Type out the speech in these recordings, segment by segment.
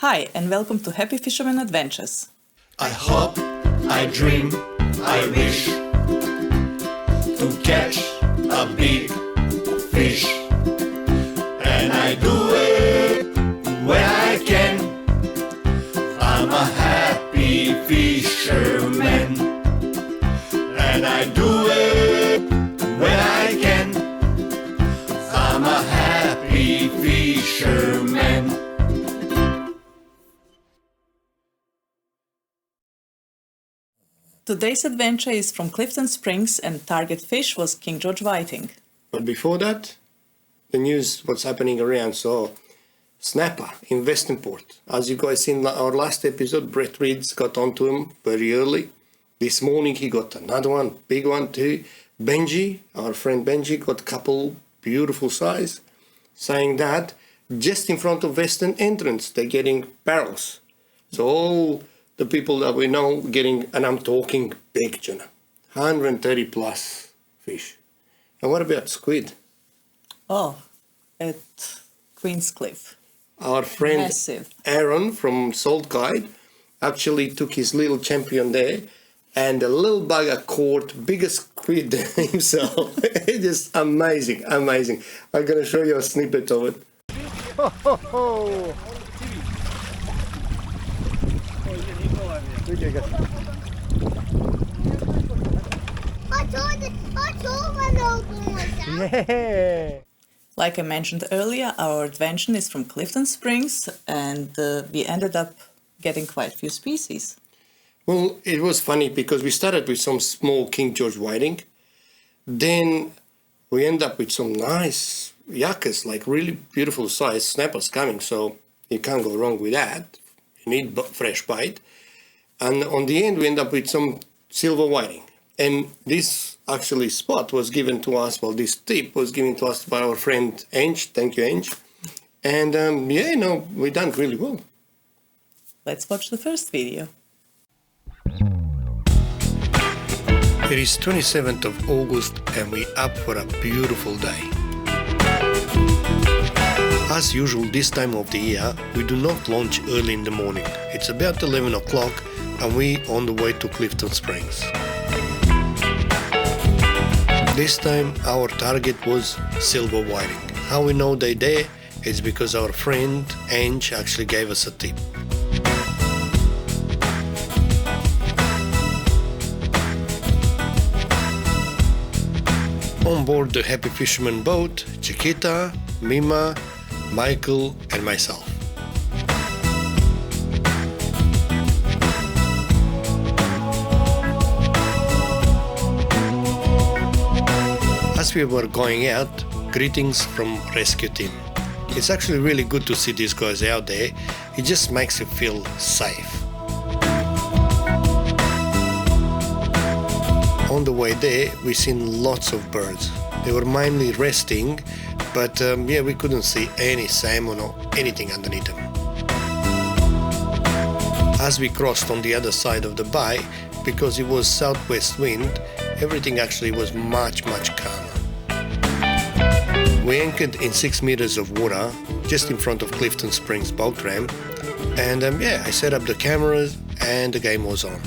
Hi, and welcome to Happy Fisherman Adventures. I hope, I dream, I wish to catch a big fish, and I do it when I can. I'm a happy fisherman, and I do it when I can. I'm a happy fisherman. Today's adventure is from Clifton Springs and target fish was King George whiting. But before that, the news, what's happening around. So, snapper in Westernport. As you guys seen our last episode, Brett Reeds got onto him very early. This morning he got another one, big one too. Benji, our friend Benji, got a couple beautiful size, saying that just in front of Western entrance, they're getting barrels. So all the people that we know getting, and I'm talking big, 130 plus fish. And what about squid? Oh, at Queen's Cliff. Our friend Massive. Aaron from Salt Guide actually took his little champion there, and the little bugger caught biggest squid himself. It's just amazing, amazing. I'm going to show you a snippet of it. Ho, ho, ho. Yeah. Like I mentioned earlier, our adventure is from Clifton Springs and we ended up getting quite a few species. Well, it was funny because we started with some small King George whiting. Then we end up with some nice Yakkas, like really beautiful size snappers coming. So you can't go wrong with that. You need fresh bite. And on the end, we end up with some silver whiting. And this actually spot was given to us, well, this tip was given to us by our friend Ange. Thank you, Ange. And we done really well. Let's watch the first video. It is 27th of August and we're up for a beautiful day. As usual this time of the year, we do not launch early in the morning. It's about 11 o'clock and we're on the way to Clifton Springs. This time our target was silver whiting. How we know they're there is because our friend Ange actually gave us a tip. On board the Happy Fisherman boat, Chiquita, Mima, Michael and myself. As we were going out, greetings from rescue team. It's actually really good to see these guys out there. It just makes you feel safe. On the way there, we seen lots of birds. They were mainly resting, but we couldn't see any salmon or anything underneath them. As we crossed on the other side of the bay, because it was southwest wind, everything actually was much calmer. We anchored in 6 meters of water just in front of Clifton Springs boat ramp, and I set up the cameras and the game was on.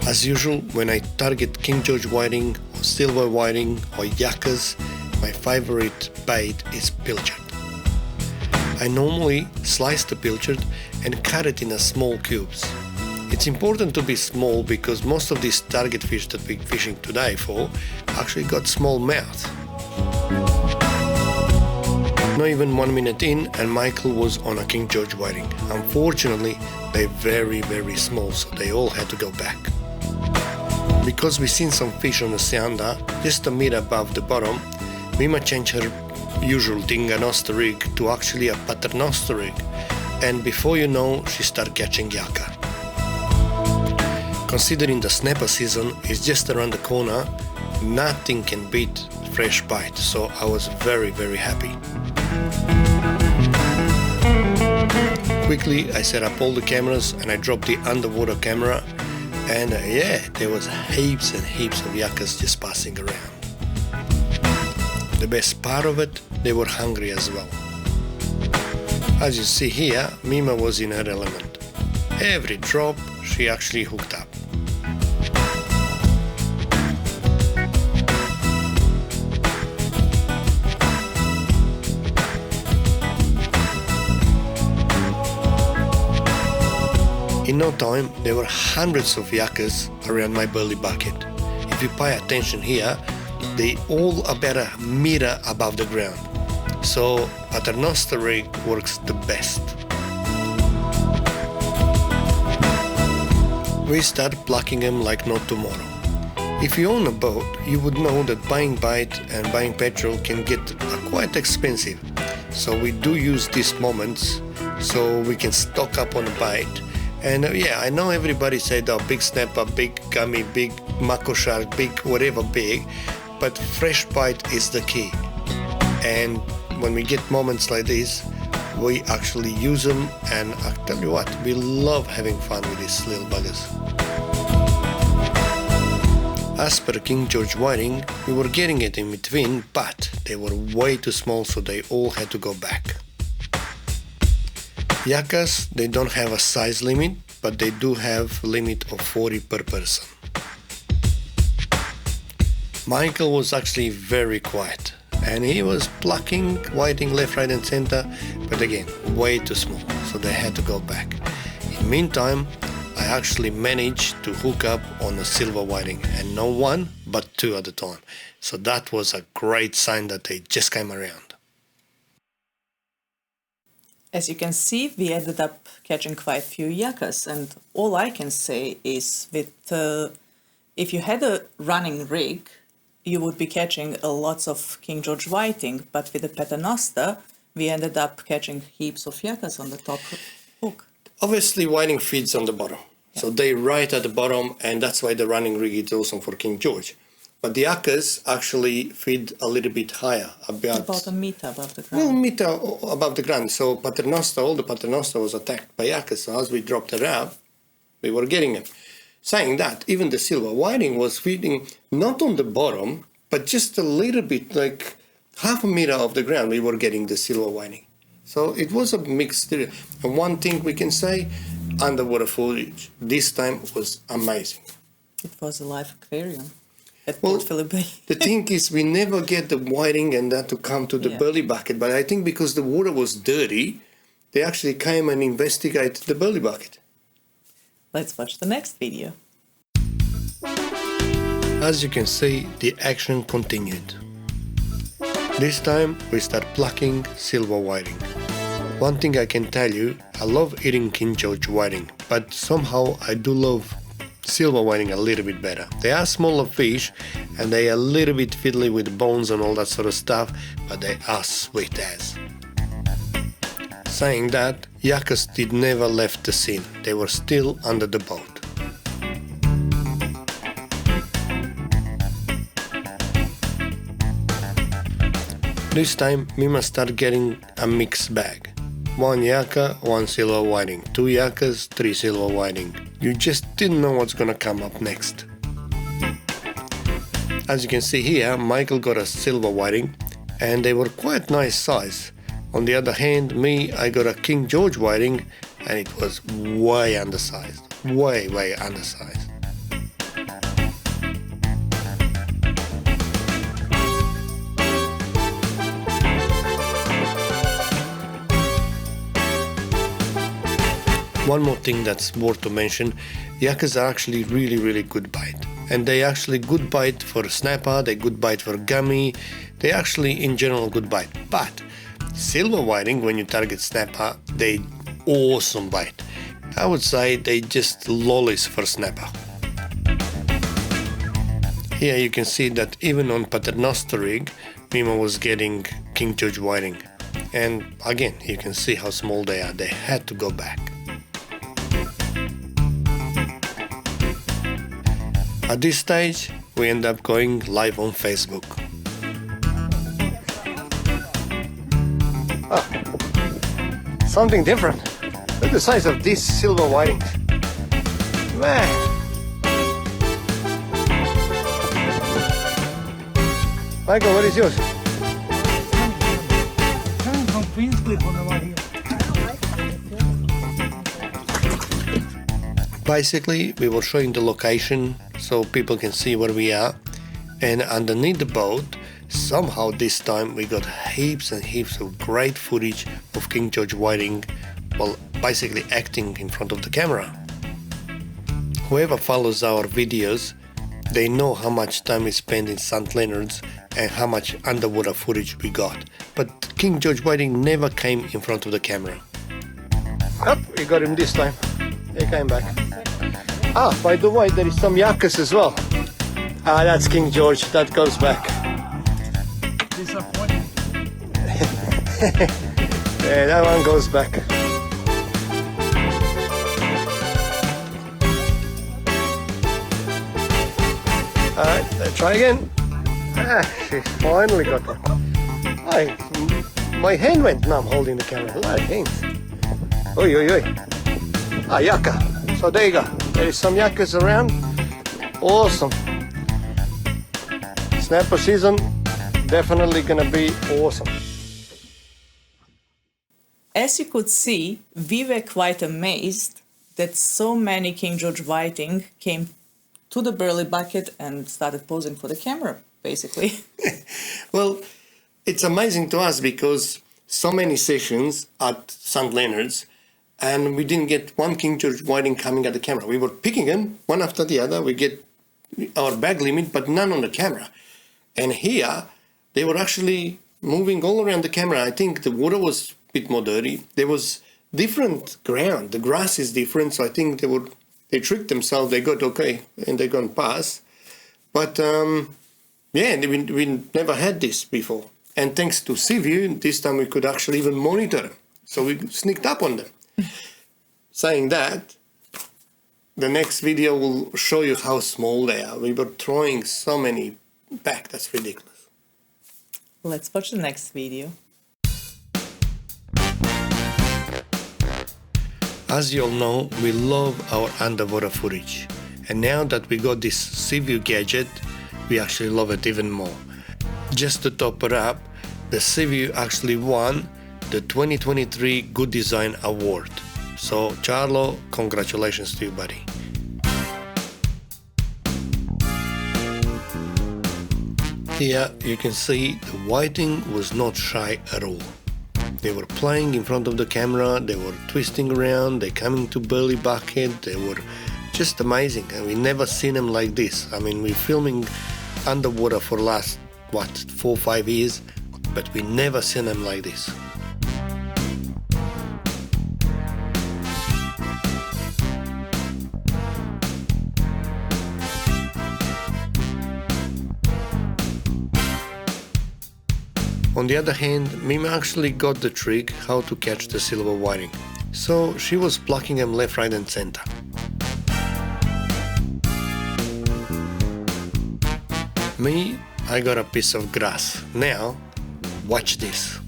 As usual, when I target King George whiting or silver whiting or Yakkas, my favorite bait is pilchard. I normally slice the pilchard and cut it in small cubes. It's important to be small because most of these target fish that we're fishing today for actually got small mouth. Not even 1 minute in and Michael was on a King George whiting. Unfortunately, they're very small, so they all had to go back. Because we seen some fish on the sounder, just a meter above the bottom, Mima changed her usual Dingonoster rig to actually a Paternoster rig, and before you know, she started catching Yakka. Considering the snapper season is just around the corner, nothing can beat fresh bite, so I was very happy. Quickly, I set up all the cameras and I dropped the underwater camera. And there was heaps and heaps of Yakkas just passing around. The best part of it, they were hungry as well. As you see here, Mima was in her element. Every drop she actually hooked up. In no time, there were hundreds of yakkas around my burley bucket. If you pay attention here, they all about a meter above the ground. So paternoster rig works the best. We start plucking them like no tomorrow. If you own a boat, you would know that buying bait and buying petrol can get quite expensive. So we do use these moments so we can stock up on bait. And yeah, I know everybody said, oh, big snapper, big gummy, big mako shark, big whatever big, but fresh bite is the key. And when we get moments like this, we actually use them, and I tell you what, we love having fun with these little buggers. As per King George whiting, we were getting it in between, but they were way too small, so they all had to go back. Yakkas, they don't have a size limit, but they do have a limit of 40 per person. Michael was actually very quiet, and he was plucking, whiting left, right and center, but again, way too small, so they had to go back. In the meantime, I actually managed to hook up on a silver whiting, and not one, but two at a time. So that was a great sign that they just came around. As you can see, we ended up catching quite a few yakkas, and all I can say is that if you had a running rig, you would be catching lots of King George whiting, but with the paternoster, we ended up catching heaps of yakkas on the top hook. Obviously, whiting feeds on the bottom, so they right at the bottom, and that's why the running rig is awesome for King George. But the yakkas actually feed a little bit higher, About a meter above the ground. well, meter above the ground. So paternoster, all the paternoster was attacked by yakkas. So as we dropped it out, we were getting them. Saying that, even the silver whiting was feeding not on the bottom, but just a little bit, like half a meter off the ground, we were getting the silver whiting. So it was a mixed. And one thing we can say, underwater foliage this time was amazing. It was a live aquarium at Well, Port Phillip Bay. The thing is, we never get the whiting and that to come to the Yeah. burley bucket, but I think because the water was dirty, they actually came and investigated the burley bucket. Let's watch the next video. As you can see, the action continued. This time we start plucking silver whiting. One thing I can tell you, I love eating King George whiting, but somehow I do love silver whiting a little bit better. They are smaller fish and they are a little bit fiddly with bones and all that sort of stuff, but they are sweet as. Saying that, yakkas did never left the scene. They were still under the boat. This time, Mima started getting a mixed bag. 1 yakka, 1 silver whiting, 2 yakkas, 3 silver whiting. You just didn't know what's gonna come up next. As you can see here, Michael got a silver whiting, and they were quite nice size. On the other hand, me, I got a King George whiting, and it was way undersized. Way undersized. One more thing that's worth to mention, yakkas are actually really good bite. And they actually good bite for snapper, they good bite for gummy, they actually in general good bite. But silver whiting, when you target snapper, they awesome bite. I would say they just lollies for snapper. Here you can see that even on paternoster rig, Mima was getting King George whiting. And again, you can see how small they are, they had to go back. At this stage, we end up going live on Facebook. Something different. Look at the size of this silver whiting. Man. Michael, what is yours? Coming from Queenscliff on the way here. Basically, we were showing the location so people can see where we are. And underneath the boat, somehow this time we got heaps and heaps of great footage of King George whiting, well, basically acting in front of the camera. Whoever follows our videos, they know how much time we spend in St. Leonard's and how much underwater footage we got. But King George whiting never came in front of the camera. Oh, we got him this time. He came back. Ah, by the way, there is some Yakkas as well. Ah, that's King George. That goes back. Disappointing. Yeah, that one goes back. Alright, let's try again. Ah, she finally got it. My hand went numb holding the camera. A lot of hands. Oi, oi, oi. Ah, Yakka. So there you go. There is some Yakkas around. Awesome. Snapper season, definitely gonna be awesome. As you could see, we were quite amazed that so many King George whiting came to the burley bucket and started posing for the camera, basically. Well, it's amazing to us because so many sessions at St. Leonard's and we didn't get one King George whiting coming at the camera. We were picking them one after the other. We get our bag limit, but none on the camera. And here, they were actually moving all around the camera. I think the water was a bit more dirty. There was different ground. The grass is different, so I think they tricked themselves. They got okay, and they gone past. But yeah, we never had this before. And thanks to Seaview, this time we could actually even monitor them. So we sneaked up on them. Saying that, the next video will show you how small they are. We were throwing so many back, that's ridiculous. Let's watch the next video. As you all know, we love our underwater footage. And now that we got this Seaview gadget, we actually love it even more. Just to top it up, the Seaview actually won the 2023 Good Design Award. So, Charlo, congratulations to you, buddy. Here you can see the whiting was not shy at all. They were playing in front of the camera, they were twisting around, they coming to burley bucket, they were just amazing, and we never seen them like this. I mean, we're filming underwater for the last, 4 or 5 years, but we never seen them like this. On the other hand, Mima actually got the trick how to catch the silver whiting, so she was plucking them left, right and center. Me, I got a piece of grass. Now, watch this.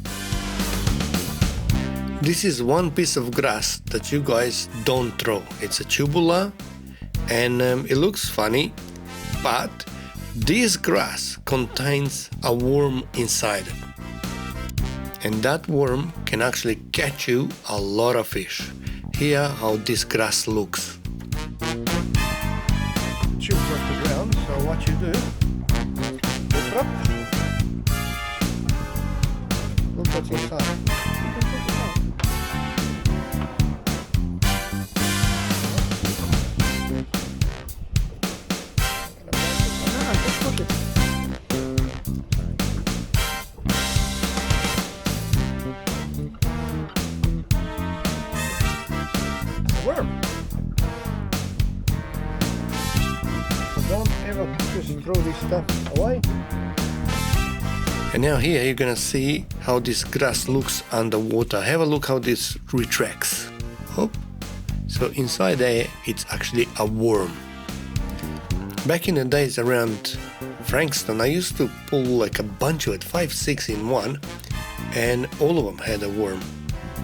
This is one piece of grass that you guys don't throw. It's a tubular and it looks funny, but this grass contains a worm inside it. And that worm can actually catch you a lot of fish. Here how this grass looks. Chips off the ground, so what you do, look up, look what's inside. Worm. So don't ever just throw this stuff away. And now here you're gonna see how this grass looks underwater. Have a look how this retracts. Hop. So inside there it's actually a worm. Back in the days around Frankston, I used to pull like a bunch of it, 5, 6 in one, and all of them had a worm.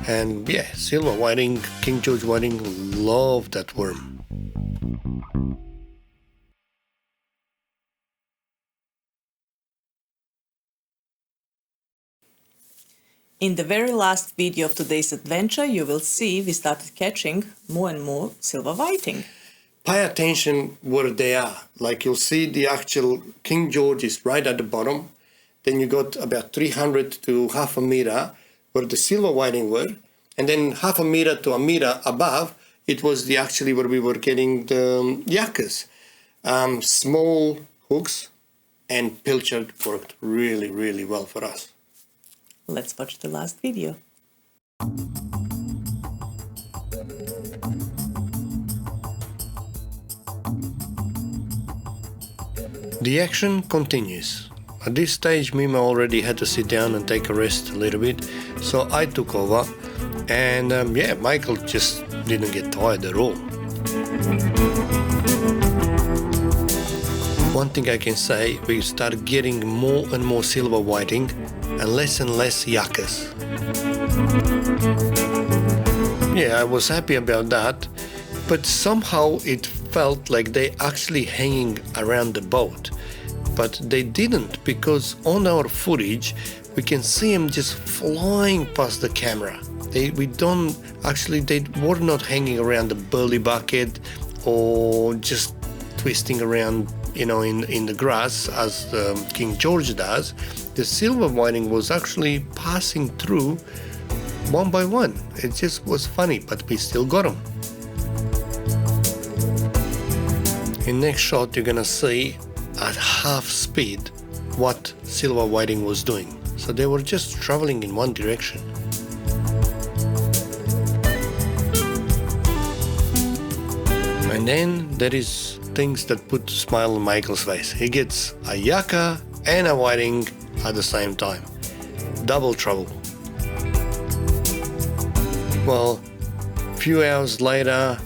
And yeah, silver whiting, King George whiting, love that worm. In the very last video of today's adventure, you will see we started catching more and more silver whiting. pay attention where they are. Like you'll see the actual King George is right at the bottom. Then you got about 300 to half a meter where the silver whiting were. And then half a meter to a meter above, it was the actually where we were getting the Yakkas. Small hooks and pilchard worked really, really well for us. Let's watch the last video. The action continues. At this stage, Mima already had to sit down and take a rest a little bit, so I took over. And Michael just didn't get tired at all. One thing I can say, we started getting more and more silver whiting and less Yakkas. Yeah, I was happy about that, but somehow it felt like they actually hanging around the boat. But they didn't, because on our footage we can see them just flying past the camera. They were not hanging around the burley bucket or just twisting around, in the grass as King George does. The silver whiting was actually passing through one by one. It just was funny, but we still got them. In next shot, you're gonna see at half speed what silver whiting was doing. So they were just traveling in one direction. And then there is things that put a smile on Michael's face. He gets a Yakka and a whiting at the same time. Double trouble. Well, a few hours later,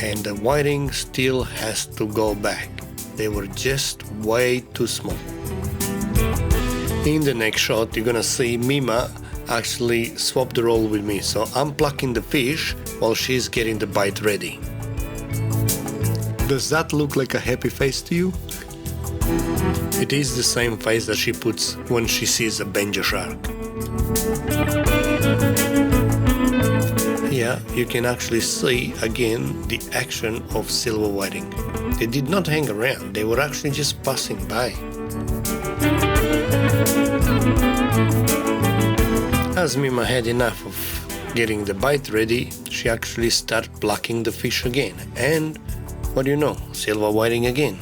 and the whiting still has to go back. They were just way too small. In the next shot, you're gonna see Mima actually swap the role with me. So I'm plucking the fish while she's getting the bite ready. Does that look like a happy face to you? It is the same face that she puts when she sees a Benja shark. Here you can actually see again the action of silver whiting. They did not hang around, they were actually just passing by. As Mima had enough of getting the bite ready, she actually started plucking the fish again. And what do you know? Silver whiting again.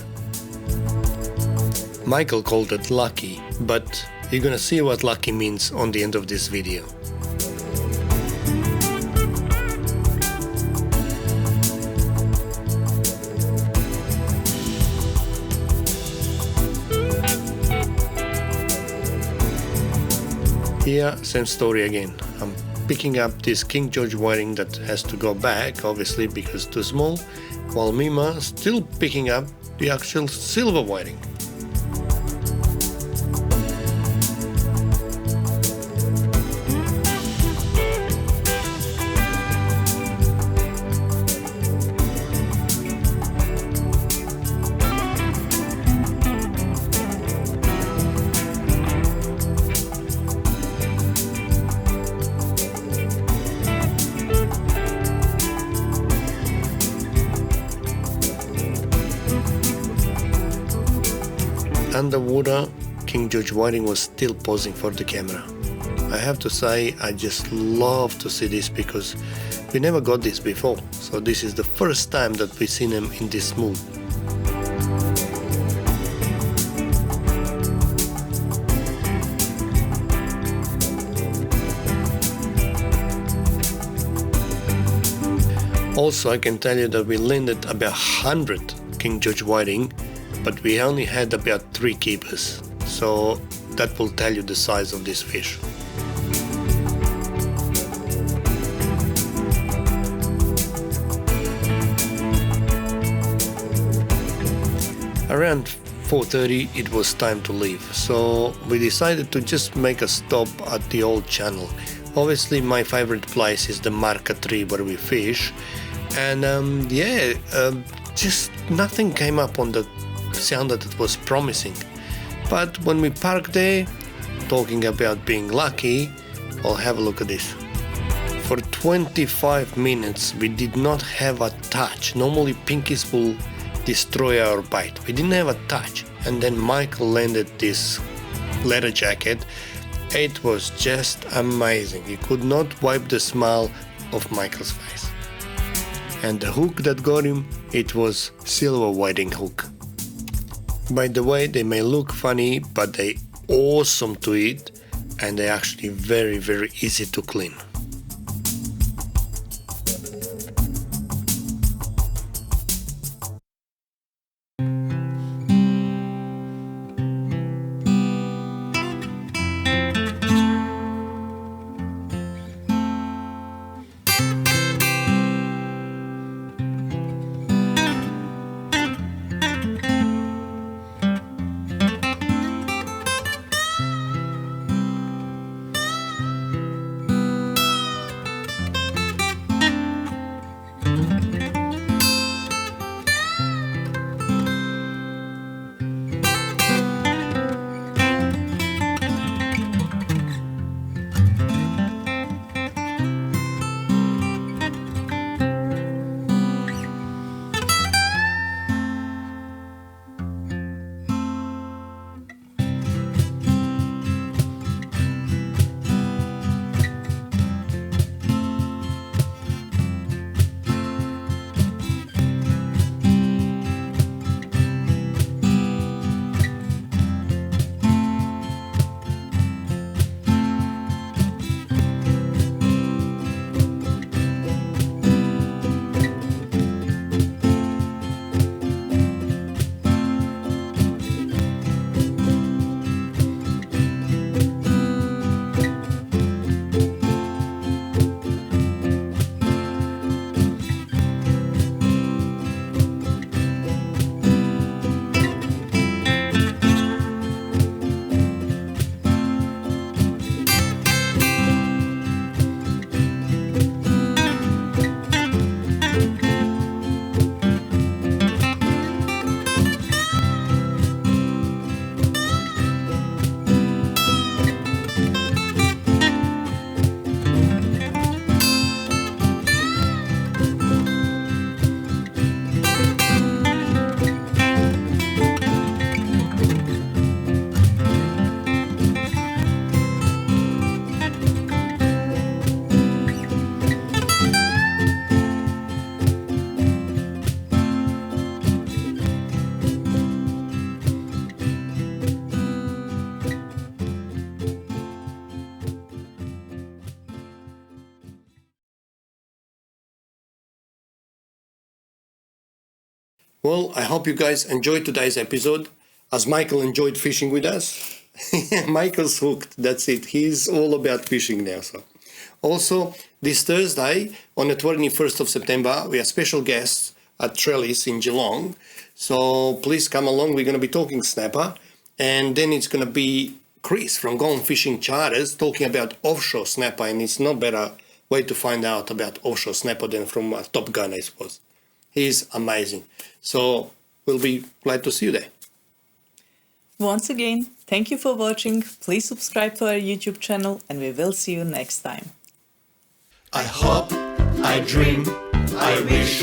Michael called it lucky, but you're gonna see what lucky means on the end of this video. Here, same story again. I'm picking up this King George whiting that has to go back, obviously because too small, while Mima still picking up the actual silver whiting. Underwater, King George whiting was still posing for the camera. I have to say, I just love to see this because we never got this before. So this is the first time that we've seen him in this mood. Also, I can tell you that we landed about 100 King George whiting, but we only had about 3 keepers, so that will tell you the size of this fish. Around 4:30 it was time to leave, so we decided to just make a stop at the old channel. Obviously my favorite place is the Marca tree where we fish, and just nothing came up on the sound that it was promising. But when we parked there, talking about being lucky, well, have a look at this. For 25 minutes we did not have a touch. Normally pinkies will destroy our bite. We didn't have a touch. And then Michael landed this leather jacket. It was just amazing. You could not wipe the smile of Michael's face. And the hook that got him, it was silver whiting hook. By the way, they may look funny, but they awesome to eat, and they're actually very, very easy to clean. Well, I hope you guys enjoyed today's episode, as Michael enjoyed fishing with us. Michael's hooked, that's it. He's all about fishing now. So, also, this Thursday, on the 21st of September, we have special guests at Trellis in Geelong. So please come along, we're going to be talking snapper. And then it's going to be Chris from Gone Fishing Charters talking about offshore snapper. And it's no better way to find out about offshore snapper than from Top Gun, I suppose. He's amazing. So we'll be glad to see you there. Once again, thank you for watching. Please subscribe to our YouTube channel and we will see you next time. I hope, I dream, I wish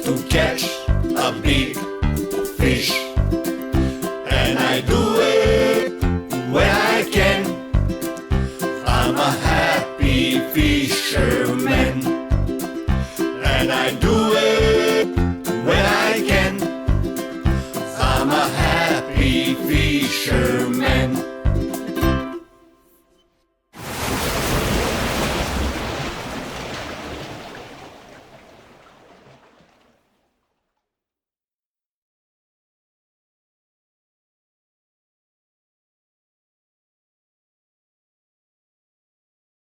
to catch a big fish. And I do it when I can. I'm a happy fisherman. And I do it when I can. I'm a happy fisherman.